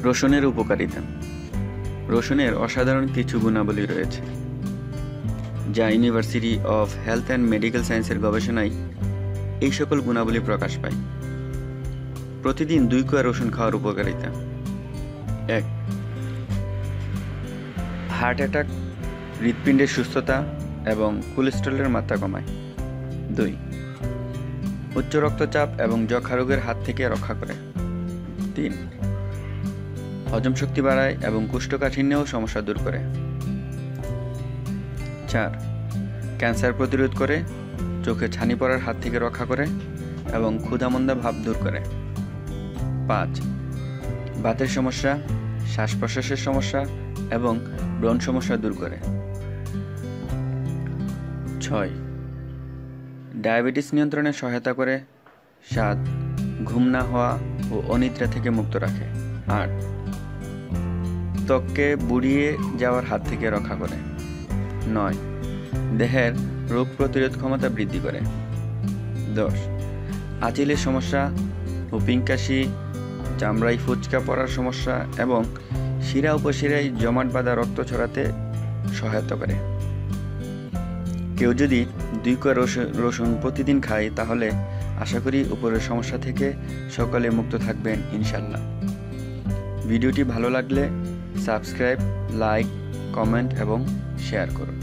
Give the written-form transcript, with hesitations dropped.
রসুনের উপকারিতা। রসুনের অসাধারণ কিছু গুণাবলী রয়েছে, যা university of health and medical সায়েন্সের গবেষণায় এই সকল গুণাবলী প্রকাশ পায়। প্রতিদিন 2 কোয়া রসুন খাওয়ার উপকারিতা। 1. হার্ট অ্যাটাক, হৃৎপিণ্ডের সুস্থতা এবং কোলেস্টেরলের মাত্রা কমায়। 2. উচ্চ রক্তচাপ এবং যক্ষা রোগের হাত থেকে রক্ষা করে। 3. হজম শক্তি বাড়ায় এবং কোষ্ঠকাঠিন্যও সমস্যা দূর করে। 4. ক্যান্সার প্রতিরোধ করে, চোখে ছানি পড়ার হাত থেকে রক্ষা করে এবং ক্ষুধামন্দা ভাব দূর করে। 5. বাতের সমস্যা, শ্বাস প্রশ্বাসের সমস্যা এবং ব্রণ সমস্যা দূর করে। 6. ডায়াবেটিস নিয়ন্ত্রণে সহায়তা করে। 7. ঘুম না হওয়া ও অনিদ্রা থেকে মুক্ত রাখে। 8. ত্বককে বুড়িয়ে যাওয়ার হাত থেকে রক্ষা করে। 9. দেহের রোগ প্রতিরোধ ক্ষমতা বৃদ্ধি করে। 10. আঁচিলের সমস্যা, হুপিং কাশি, চামড়ায় ফুচকা পড়ার সমস্যা এবং শিরা উপশিরায় জমাট বাঁধা রক্ত ছড়াতে সহায়তা করে। কেউ যদি 2 কোয়া রসুন প্রতিদিন খায়, তাহলে আশা করি উপরের সমস্যা থেকে সকলে মুক্ত থাকবেন ইনশাল্লাহ। ভিডিওটি ভালো লাগলে সাবস্ক্রাইব, লাইক, কমেন্ট এবং শেয়ার করুন।